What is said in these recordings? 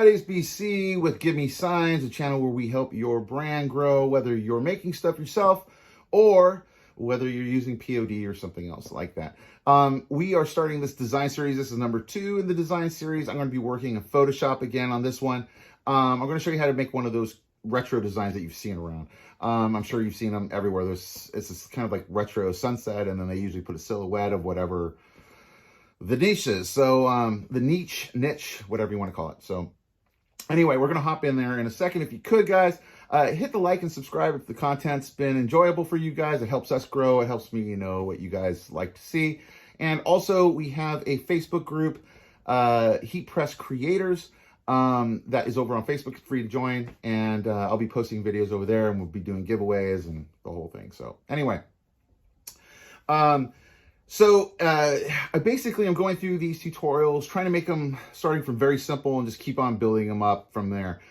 everybody, it's BC with Give Me Signs, a channel where we help your brand grow, whether you're making stuff yourself or whether you're using POD or something else like that. We are starting this design series. This is number 2 in the design series. I'm going to be working in Photoshop again on this one. I'm going to show you how to make one of those retro designs that you've seen around. I'm sure you've seen them everywhere. It's this kind of like retro sunset, and then they usually put a silhouette of whatever the niche is. So the niche, whatever you want to call it. So anyway, we're going to hop in there in a second. If you could, guys, hit the like and subscribe if the content's been enjoyable for you guys. It helps us grow. It helps me know what you guys like to see. And also, we have a Facebook group, Heat Press Creators, that is over on Facebook. It's free to join. And I'll be posting videos over there, and we'll be doing giveaways and the whole thing. So anyway, basically I'm going through these tutorials, trying to make them starting from very simple and just keep on building them up from there.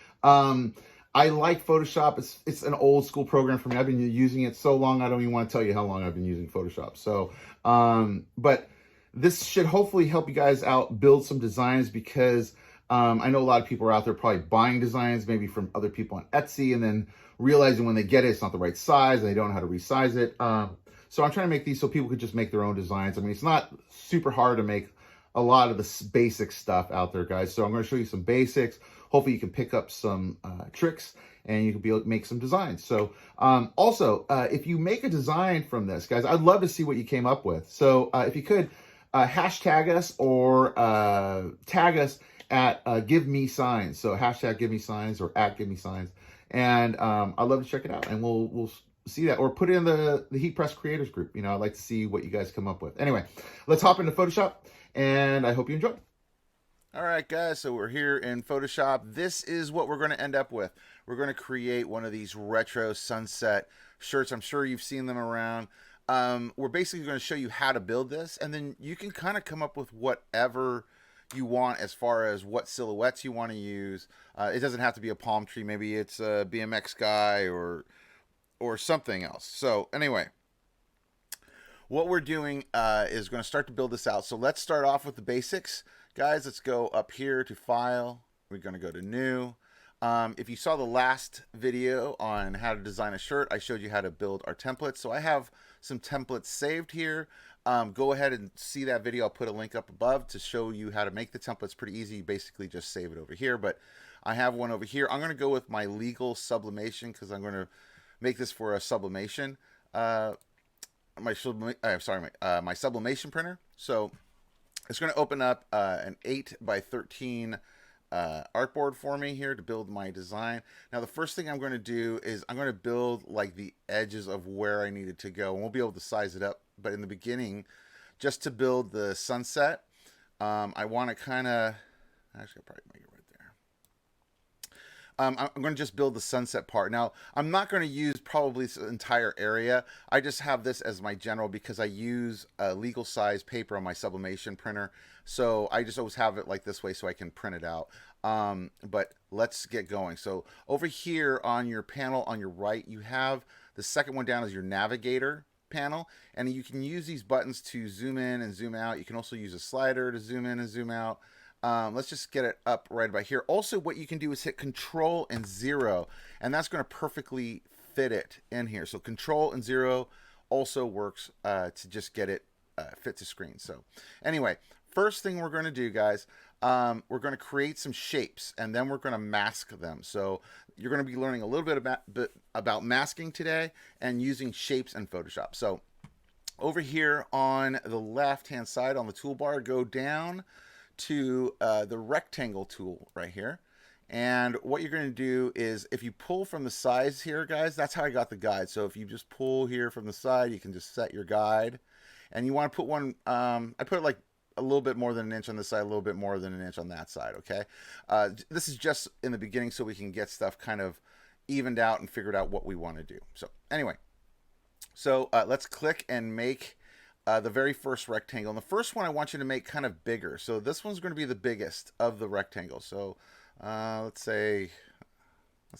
I like Photoshop. It's an old school program for me. I've been using it so long, I don't even want to tell you how long I've been using Photoshop. So, but this should hopefully help you guys out build some designs, because I know a lot of people are out there probably buying designs maybe from other people on Etsy, and then realizing when they get it, it's not the right size and they don't know how to resize it. So I'm trying to make these so people could just make their own designs. I mean, it's not super hard to make a lot of the basic stuff out there, guys. So I'm going to show you some basics. Hopefully you can pick up some tricks and you can be able to make some designs. So also, if you make a design from this, guys, I'd love to see what you came up with. So if you could hashtag us or tag us at Give Me Signs. So hashtag Give Me Signs or at Give Me Signs. And I'd love to check it out, and we'll see that, or put it in the Heat Press Creators group. You know, I'd like to see what you guys come up with. Anyway, let's hop into Photoshop, and I hope you enjoy. All right, guys, so we're here in Photoshop. This is what we're going to end up with. We're going to create one of these retro sunset shirts. I'm sure you've seen them around. We're basically going to show you how to build this, and then you can kind of come up with whatever you want as far as what silhouettes you want to use. It doesn't have to be a palm tree. Maybe it's a BMX guy or something else. So anyway, what we're doing is going to start to build this out. So let's start off with the basics, guys. Let's go up here to File. We're going to go to New. If you saw the last video on how to design a shirt, I showed you how to build our templates. So I have some templates saved here. Go ahead and see that video. I'll put a link up above to show you how to make the templates. Pretty easy. You basically just save it over here, but I have one over here. I'm going to go with my legal sublimation because I'm going to make this for a sublimation. My sublimation printer. So it's going to open up an 8x13 artboard for me here to build my design. Now the first thing I'm going to do is I'm going to build like the edges of where I needed to go, and we'll be able to size it up. But in the beginning, just to build the sunset, I want to kind of, actually I'll probably make it right there. I'm going to just build the sunset part. Now, I'm not going to use probably this entire area. I just have this as my general because I use a legal size paper on my sublimation printer. So I just always have it like this way so I can print it out. But let's get going. So over here on your panel on your right, you have the second one down is your navigator panel, and you can use these buttons to zoom in and zoom out. You can also use a slider to zoom in and zoom out. Let's just get it up right about here. Also, what you can do is hit Control and 0, and that's going to perfectly fit it in here. So Control and 0 also works to just get it fit to screen. So anyway, first thing we're going to do, guys, we're going to create some shapes, and then we're going to mask them. So you're going to be learning a little bit about masking today and using shapes in Photoshop. So over here on the left-hand side on the toolbar, go down to the rectangle tool right here. And what you're going to do is, if you pull from the sides here, guys, that's how I got the guide. So if you just pull here from the side, you can just set your guide. And you want to put one, I put it like a little bit more than an inch on this side, a little bit more than an inch on that side, okay? This is just in the beginning so we can get stuff kind of evened out and figured out what we want to do. So anyway, so let's click and make the very first rectangle. And the first one I want you to make kind of bigger. So this one's going to be the biggest of the rectangle. So let's say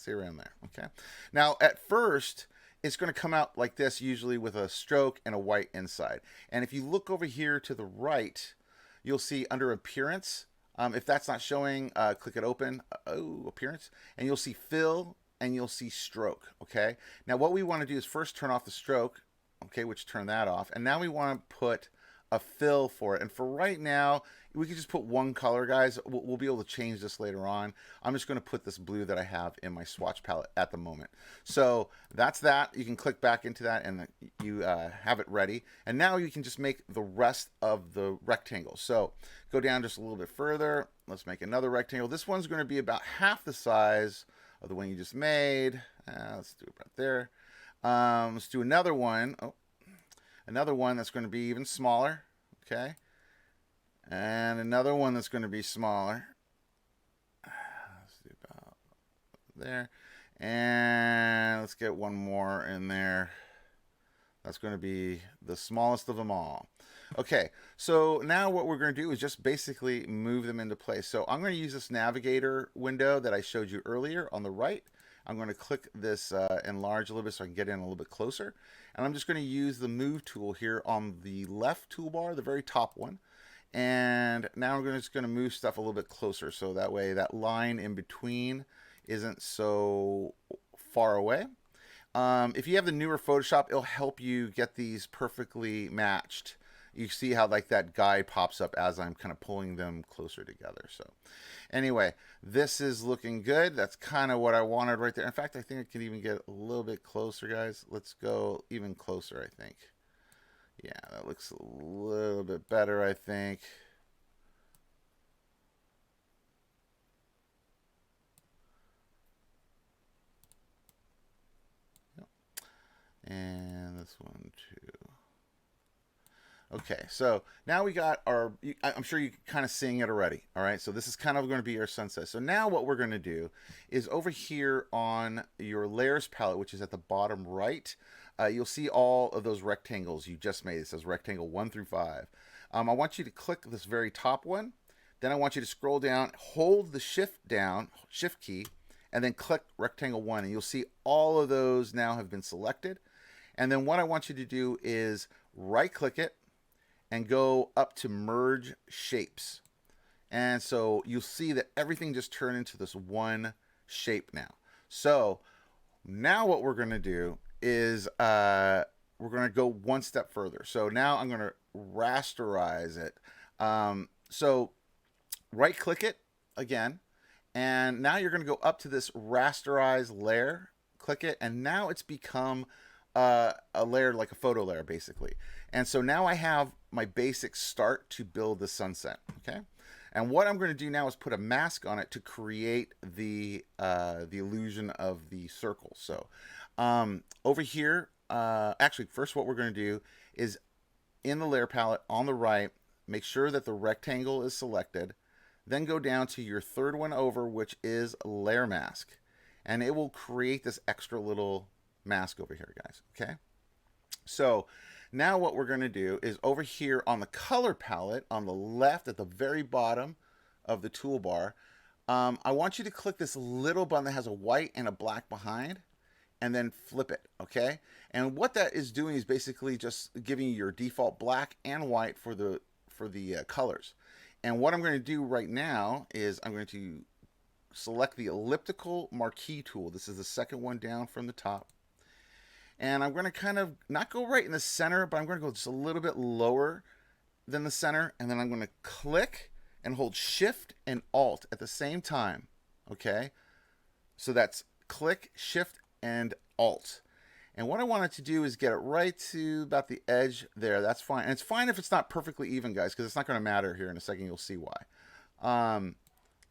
around there, okay? Now at first, it's going to come out like this, usually with a stroke and a white inside. And if you look over here to the right, you'll see under Appearance, If that's not showing, click it open, appearance, and you'll see fill and you'll see stroke, okay? Now what we want to do is first turn off the stroke, okay, which turn that off, and now we want to put a fill for it. And for right now, we can just put one color, guys. We'll be able to change this later on. I'm just going to put this blue that I have in my swatch palette at the moment. So that's that. You can click back into that and you have it ready. And now you can just make the rest of the rectangle. So go down just a little bit further. Let's make another rectangle. This one's going to be about half the size of the one you just made. Let's do it right there. Let's do another one. Another one that's going to be even smaller. Okay. And another one that's going to be smaller. Let's do about there. And let's get one more in there. That's going to be the smallest of them all. Okay, so now what we're going to do is just basically move them into place. So I'm going to use this navigator window that I showed you earlier on the right. I'm going to click this enlarge a little bit so I can get in a little bit closer. And I'm just going to use the move tool here on the left toolbar, the very top one. And now I'm just going to move stuff a little bit closer so that way that line in between isn't so far away. If you have the newer Photoshop, it'll help you get these perfectly matched. You see how like that guide pops up as I'm kind of pulling them closer together. So anyway, this is looking good. That's kind of what I wanted right there. In fact, I think I can even get a little bit closer, guys. Let's go even closer, I think. Yeah, that looks a little bit better, I think. Yep. And this one too. Okay, so now we got our, I'm sure you're kind of seeing it already. All right, so this is kind of going to be our sunset. So now what we're going to do is over here on your layers palette, which is at the bottom right, you'll see all of those rectangles you just made. It says rectangle 1 through 5. I want you to click this very top one. Then I want you to scroll down, hold the shift key, and then click rectangle 1. And you'll see all of those now have been selected. And then what I want you to do is right click it and go up to merge shapes. And so you'll see that everything just turned into this one shape now. So now what we're going to do is we're going to go one step further. So now I'm going to rasterize it. So right click it again, and now you're going to go up to this rasterize layer, click it, and now it's become a layer like a photo layer basically. And so now I have my basic start to build the sunset. Okay, and what I'm going to do now is put a mask on it to create the illusion of the circle. So over here, actually first what we're going to do is in the layer palette on the right, make sure that the rectangle is selected, then go down to your third one over, which is layer mask, and it will create this extra little mask over here, guys. Okay, so now what we're going to do is over here on the color palette on the left at the very bottom of the toolbar, I want you to click this little button that has a white and a black behind, and then flip it. Okay, and what that is doing is basically just giving you your default black and white for the colors. And what I'm going to do right now is I'm going to select the elliptical marquee tool. This is the second one down from the top. And I'm going to kind of not go right in the center, but I'm going to go just a little bit lower than the center. And then I'm going to click and hold Shift and Alt at the same time. Okay, so that's click, Shift, and Alt. And what I wanted to do is get it right to about the edge there. That's fine. And it's fine if it's not perfectly even, guys, because it's not going to matter here in a second. You'll see why.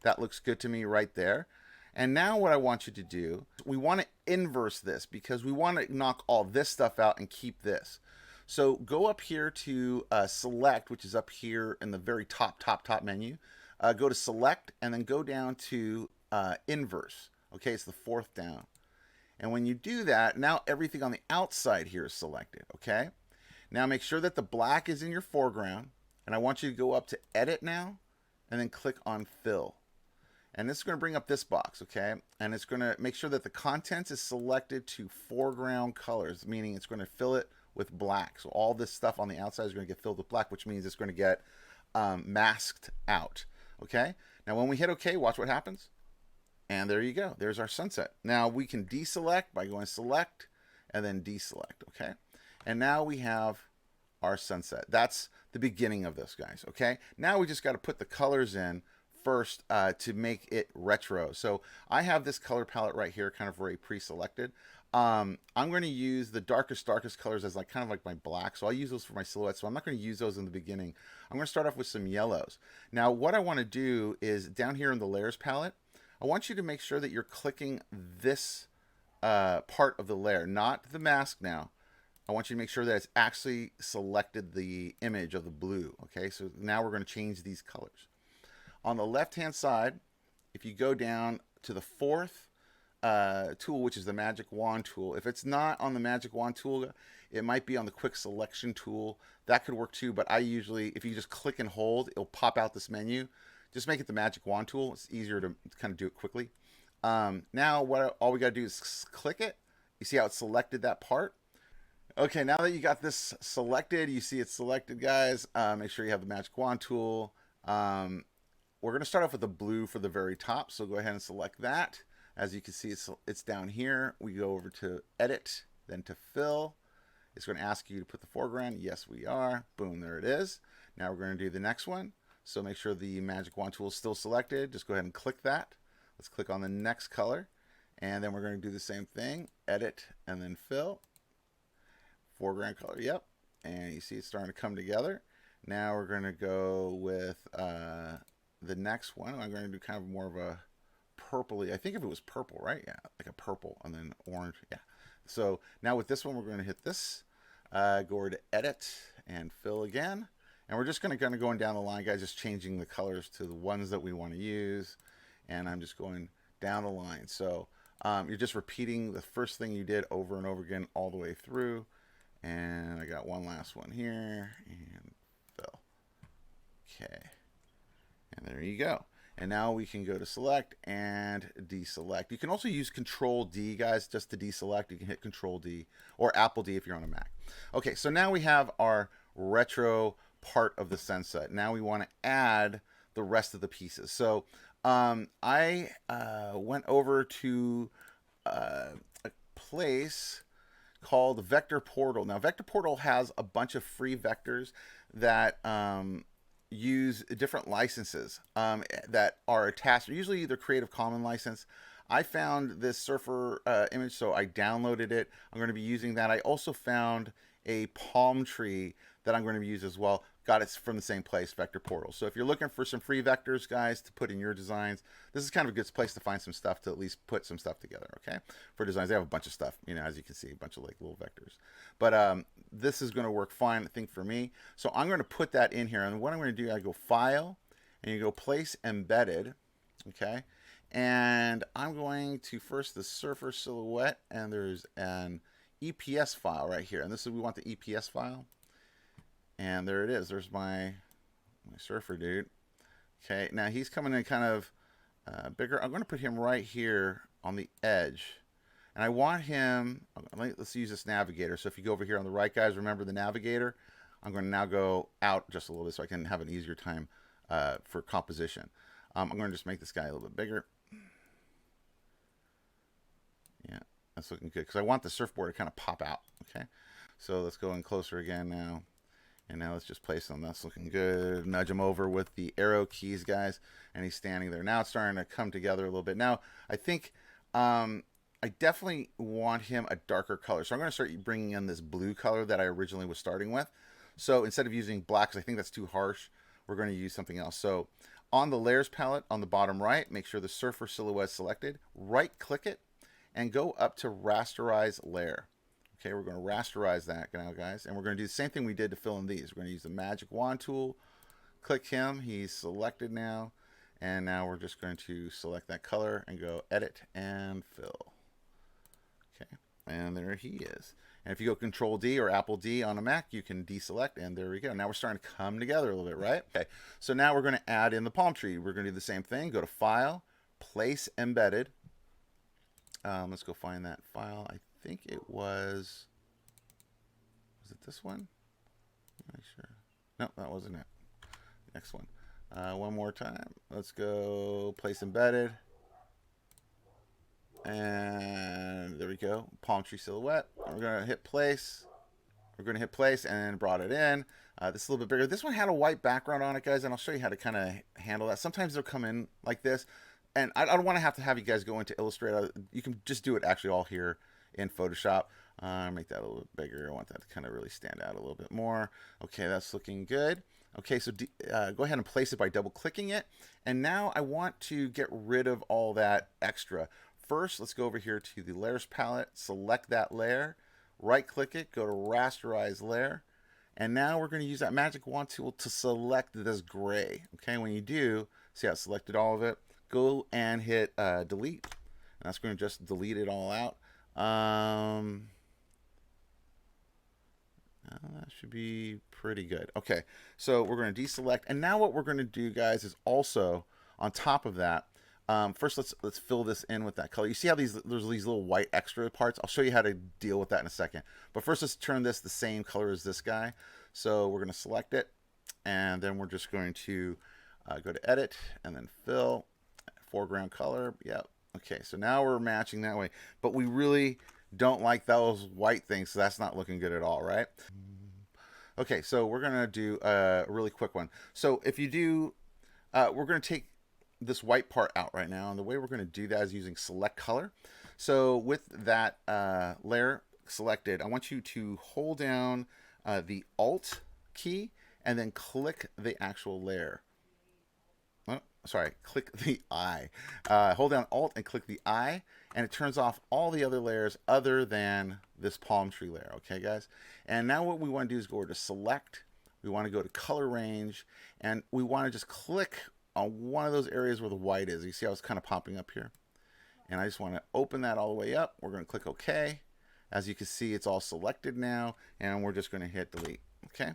That looks good to me right there. And now what I want you to do, we want to inverse this because we want to knock all this stuff out and keep this. So go up here to select, which is up here in the very top menu. Go to select and then go down to inverse. Okay, it's the fourth down. And when you do that, now everything on the outside here is selected, okay? Now make sure that the black is in your foreground, and I want you to go up to Edit now, and then click on Fill. And this is going to bring up this box, okay? And it's going to make sure that the contents is selected to foreground colors, meaning it's going to fill it with black. So all this stuff on the outside is going to get filled with black, which means it's going to get masked out, Okay. Now when we hit OK, watch what happens. And there you go. There's our sunset. Now we can deselect by going select and then deselect. Okay. And now we have our sunset. That's the beginning of this, guys. Okay. Now we just got to put the colors in first to make it retro. So I have this color palette right here, kind of already pre-selected. I'm going to use the darkest colors as like kind of like my black. So I'll use those for my silhouette. So I'm not going to use those in the beginning. I'm going to start off with some yellows. Now what I want to do is down here in the layers palette, I want you to make sure that you're clicking this part of the layer, not the mask now. I want you to make sure that it's actually selected the image of the blue. Okay, so now we're going to change these colors. On the left-hand side, if you go down to the fourth tool, which is the magic wand tool, if it's not on the magic wand tool, it might be on the quick selection tool. That could work too, but I usually, if you just click and hold, it'll pop out this menu. Just make it the magic wand tool. It's easier to kind of do it quickly. Now, all we got to do is click it. You see how it selected that part? Okay, now that you got this selected, you see it's selected, guys. Make sure you have the magic wand tool. We're going to start off with the blue for the very top, so go ahead and select that. As you can see, it's down here. We go over to Edit, then to Fill. It's going to ask you to put the foreground. Yes, we are. Boom, there it is. Now we're going to do the next one. So make sure the magic wand tool is still selected. Just go ahead and click that. Let's click on the next color. And then we're going to do the same thing. Edit and then Fill. Foreground color, yep. And you see it's starting to come together. Now we're going to go with the next one. I'm going to do kind of more of a purpley. I think if it was purple, right? Yeah, like a purple and then orange. Yeah. So now with this one, we're going to hit this. Go over to Edit and Fill again. And we're just going to going down the line, guys, just changing the colors to the ones that we want to use. And I'm just going down the line. So you're just repeating the first thing you did over and over again all the way through. And I got one last one here. And fill. Okay. And there you go. And now we can go to select and deselect. You can also use Control D, guys, just to deselect. You can hit Control D or Apple D if you're on a Mac. Okay, so now we have our retro part of the sunset. Now we want to add the rest of the pieces. So I went over to a place called Vector Portal. Now, Vector Portal has a bunch of free vectors that use different licenses that are attached, usually either Creative Commons license. I found this surfer image, so I downloaded it. I'm going to be using that. I also found a palm tree that I'm going to use as well. Got it from the same place, Vector Portal. So if you're looking for some free vectors, guys, to put in your designs, this is kind of a good place to find some stuff to at least put some stuff together, okay? For designs, they have a bunch of stuff, you know, as you can see, a bunch of like little vectors. But this is going to work fine, I think, for me. So I'm going to put that in here. And what I'm going to do, I go File, and you go Place Embedded, okay? And I'm going to first the surfer silhouette, and there's an EPS file right here. And this is, we want the EPS file. And there it is. There's my surfer dude. Okay, now he's coming in kind of bigger. I'm going to put him right here on the edge. And I want him, let's use this navigator. So if you go over here on the right, guys, remember the navigator. I'm going to now go out just a little bit so I can have an easier time for composition. I'm going to just make this guy a little bit bigger. Yeah, that's looking good because I want the surfboard to kind of pop out. Okay, so let's go in closer again now. And now let's just place him. That's looking good. Nudge him over with the arrow keys, guys. And he's standing there. Now it's starting to come together a little bit. Now, I think I definitely want him a darker color. So I'm going to start bringing in this blue color that I originally was starting with. So instead of using black, because I think that's too harsh, we're going to use something else. So on the layers palette on the bottom right, make sure the surfer silhouette is selected. Right-click it and go up to rasterize layer. Okay, we're going to rasterize that now, guys. And we're going to do the same thing we did to fill in these. We're going to use the magic wand tool. Click him. He's selected now. And now we're just going to select that color and go Edit and Fill. Okay, and there he is. And if you go Control D or Apple D on a Mac, you can deselect, and there we go. Now we're starting to come together a little bit, right? Okay, so now we're going to add in the palm tree. We're going to do the same thing. Go to File, Place Embedded. Let's go find that file. I think it was it this one? I'm not sure. No, that wasn't it. Next one. One more time. Let's go place embedded. And there we go. Palm tree silhouette. We're going to hit place. We're going to hit place and brought it in. This is a little bit bigger. This one had a white background on it, guys, and I'll show you how to kind of handle that. Sometimes they'll come in like this. And I don't want to have you guys go into Illustrator. You can just do it actually all here in Photoshop. Make that a little bit bigger. I want that to kind of really stand out a little bit more. Okay, that's looking good. Okay, so go ahead and place it by double clicking it. And now I want to get rid of all that extra. First, let's go over here to the layers palette, select that layer, right click it, go to rasterize layer. And now we're going to use that magic wand tool to select this gray. Okay, when you do, see how it selected all of it? Go and hit delete. And that's going to just delete it all out. That should be pretty good. Okay, so we're going to deselect. And now what we're going to do, guys, is also on top of that, first let's fill this in with that color. You see how there's these little white extra parts? I'll show you how to deal with that in a second. But first let's turn this the same color as this guy. So we're going to select it, and then we're just going to go to edit and then fill, foreground color. Yep. Okay, so now we're matching that way. But we really don't like those white things, so that's not looking good at all, right? Okay, so we're going to do a really quick one. So if you do, we're going to take this white part out right now, and the way we're going to do that is using select color. So with that layer selected, I want you to hold down the Alt key and then click the actual layer. Oh, sorry, click the eye. Hold down Alt and click the eye, and it turns off all the other layers other than this palm tree layer. Okay, guys? And now what we want to do is go over to select. We want to go to color range, and we want to just click on one of those areas where the white is. You see how it's kind of popping up here? And I just want to open that all the way up. We're going to click OK. As you can see, it's all selected now, and we're just going to hit delete. Okay?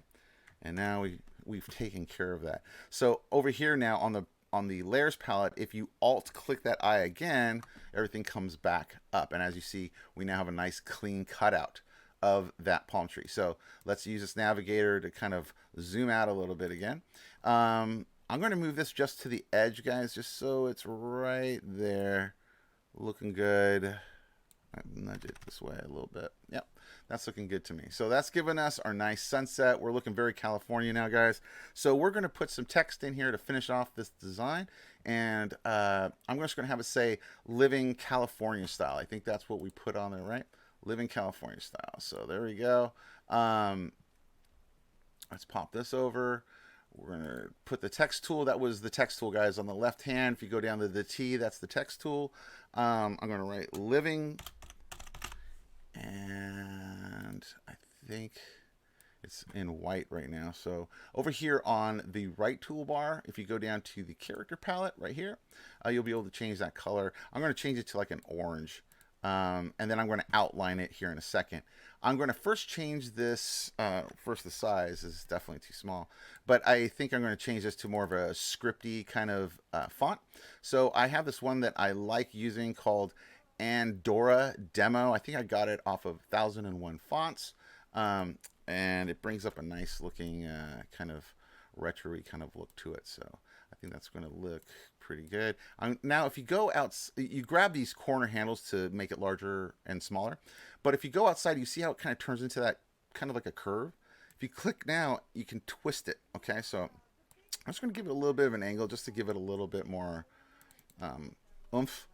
And now we've taken care of that. So over here now on the layers palette, if you alt click that eye again, everything comes back up. And as you see, we now have a nice clean cutout of that palm tree. So let's use this navigator to kind of zoom out a little bit again. I'm going to move this just to the edge, guys, just so it's right there, looking good. Nudge it this way a little bit. Yep, that's looking good to me. So that's given us our nice sunset. We're looking very California now, guys. So we're going to put some text in here to finish off this design. And I'm just going to have it say living California style. I think that's what we put on there, right? Living California style. So there we go. Let's pop this over. We're going to put the text tool. That was the text tool, guys, on the left hand. If you go down to the T, that's the text tool. I'm going to write living. And I think it's in white right now. So over here on the right toolbar, if you go down to the character palette right here, you'll be able to change that color. I'm going to change it to like an orange. And then I'm going to outline it here in a second. I'm going to first change this, first the size is definitely too small, but I think I'm going to change this to more of a scripty kind of font. So I have this one that I like using called Andorra Demo. I think I got it off of 1001 Fonts, and it brings up a nice looking kind of retro-y kind of look to it. So I think that's going to look pretty good. Now, if you go out, you grab these corner handles to make it larger and smaller. But if you go outside, you see how it kind of turns into that kind of like a curve. If you click now, you can twist it. Okay, so I'm just going to give it a little bit of an angle just to give it a little bit more oomph.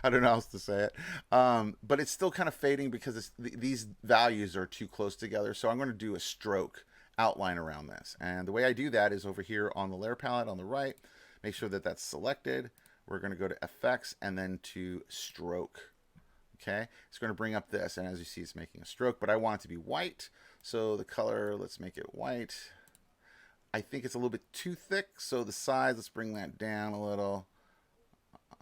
I don't know how else to say it. But it's still kind of fading because these values are too close together. So I'm going to do a stroke outline around this. And the way I do that is over here on the layer palette on the right. Make sure that that's selected. We're going to go to effects and then to stroke. Okay, it's going to bring up this, and as you see, it's making a stroke, but I want it to be white. So the color, let's make it white. I think it's a little bit too thick, so the size, let's bring that down a little.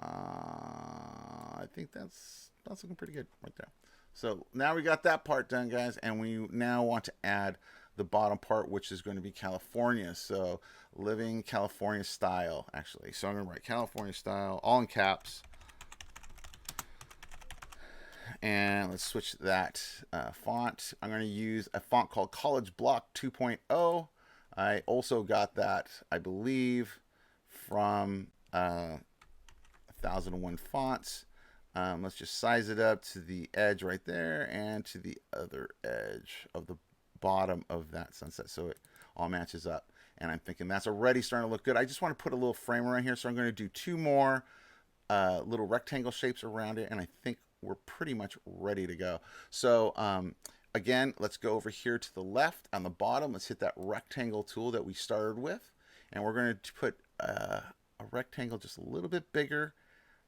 I think that's looking pretty good right there. So now we got that part done, guys, and we now want to add the bottom part, which is going to be California. So living California style, actually. So I'm going to write California style, all in caps. And let's switch that font. I'm going to use a font called College Block 2.0. I also got that, I believe, from 1001 Fonts. Let's just size it up to the edge right there and to the other edge of the bottom of that sunset, so it all matches up. And I'm thinking that's already starting to look good. I just want to put a little frame around here, so I'm going to do 2 more little rectangle shapes around it, and I think we're pretty much ready to go. So again, let's go over here to the left on the bottom. Let's hit that rectangle tool that we started with, and we're going to put a rectangle just a little bit bigger,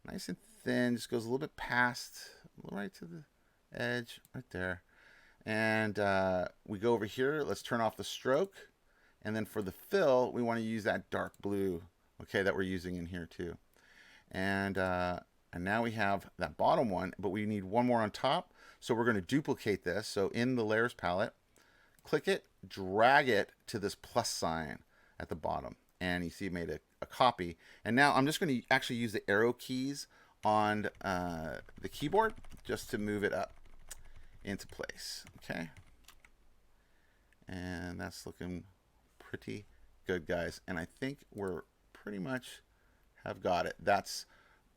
nice and thin, just goes a little bit past, right to the edge, right there. And we go over here, let's turn off the stroke, and then for the fill, we want to use that dark blue, okay, that we're using in here too. And now we have that bottom one, but we need one more on top. So we're going to duplicate this. So in the layers palette, click it, drag it to this plus sign at the bottom. And you see it made a copy. And now I'm just going to actually use the arrow keys on the keyboard just to move it up into place. Okay. And that's looking pretty good, guys. And I think we're pretty much have got it. That's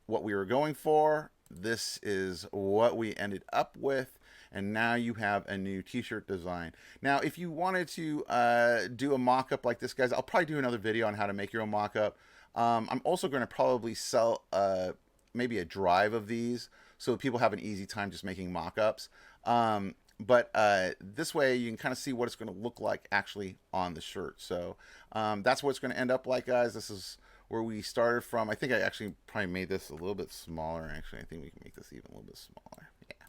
what we were going for. This is what we ended up with, and now you have a new t-shirt design. Now if you wanted to do a mock-up like this, guys, I'll probably do another video on how to make your own mock-up. I'm also going to probably sell maybe a drive of these so people have an easy time just making mock-ups. But this way you can kind of see what it's going to look like actually on the shirt. So that's what it's going to end up like, guys. This is where we started from. I think I actually probably made this a little bit smaller. Actually, I think we can make this even a little bit smaller. Yeah.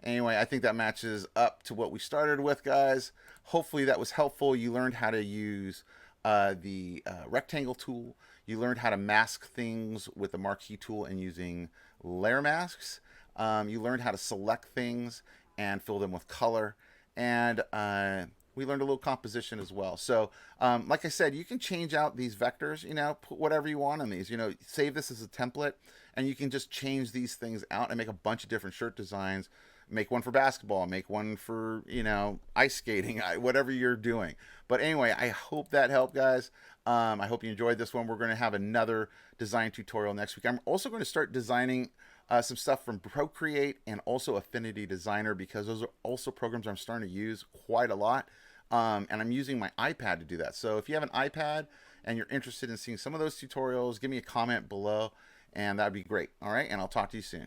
Anyway, I think that matches up to what we started with, guys. Hopefully that was helpful. You learned how to use the rectangle tool. You learned how to mask things with the marquee tool and using layer masks. You learned how to select things and fill them with color. And we learned a little composition as well. So like I said, you can change out these vectors, you know, put whatever you want on these, you know, save this as a template, and you can just change these things out and make a bunch of different shirt designs. Make one for basketball, make one for, you know, ice skating, whatever you're doing. But anyway, I hope that helped, guys. I hope you enjoyed this one. We're going to have another design tutorial next week. I'm also going to start designing some stuff from Procreate and also Affinity Designer, because those are also programs I'm starting to use quite a lot. And I'm using my iPad to do that. So if you have an iPad and you're interested in seeing some of those tutorials, give me a comment below, and that'd be great. All right, and I'll talk to you soon.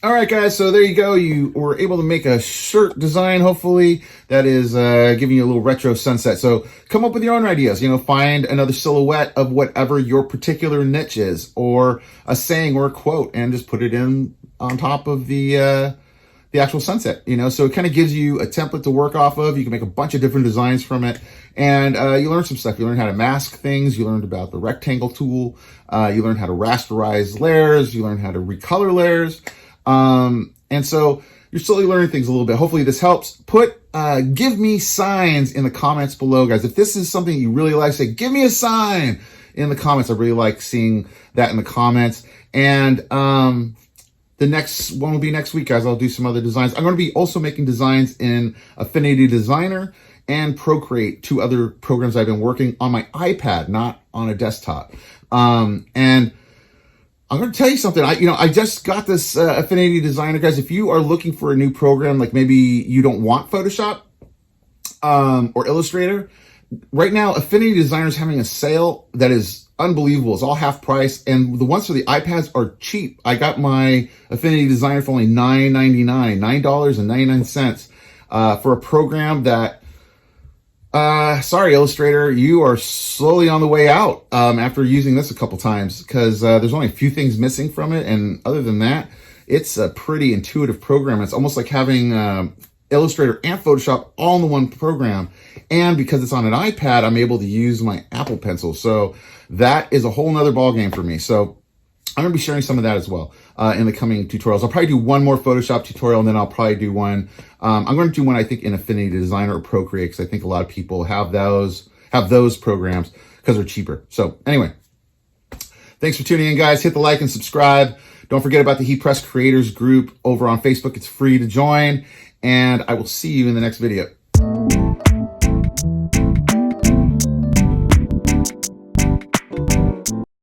All right, guys, so there you go. You were able to make a shirt design, hopefully, that is giving you a little retro sunset. So come up with your own ideas. You know, find another silhouette of whatever your particular niche is, or a saying or a quote, and just put it in on top of the actual sunset. You know, so it kind of gives you a template to work off of. You can make a bunch of different designs from it, and you learn some stuff. You learn how to mask things. You learned about the rectangle tool. You learn how to rasterize layers. You learn how to recolor layers. And so you're slowly learning things a little bit. Hopefully this helps. Give me signs in the comments below, guys. If this is something you really like, say, give me a sign in the comments. I really like seeing that in the comments. And, the next one will be next week, guys. I'll do some other designs. I'm going to be also making designs in Affinity Designer and Procreate, 2 other programs I've been working on my iPad, not on a desktop. And I'm going to tell you something. I just got this Affinity Designer, guys. If you are looking for a new program, like maybe you don't want Photoshop or Illustrator, right now Affinity Designer is having a sale that is unbelievable. It's all half price, and the ones for the iPads are cheap. I got my Affinity Designer for only $9.99, $9.99 for a program that sorry, Illustrator, you are slowly on the way out after using this a couple times, because there's only a few things missing from it. And other than that, it's a pretty intuitive program. It's almost like having Illustrator and Photoshop all in the one program. And because it's on an iPad, I'm able to use my Apple Pencil. So that is a whole nother ballgame for me. So I'm going to be sharing some of that as well in the coming tutorials. I'll probably do one more Photoshop tutorial, and then I'll probably do one. I'm going to do one, I think, in Affinity Designer or Procreate, because I think a lot of people have those programs because they're cheaper. So anyway, thanks for tuning in, guys. Hit the like and subscribe. Don't forget about the Heat Press Creators group over on Facebook. It's free to join, and I will see you in the next video.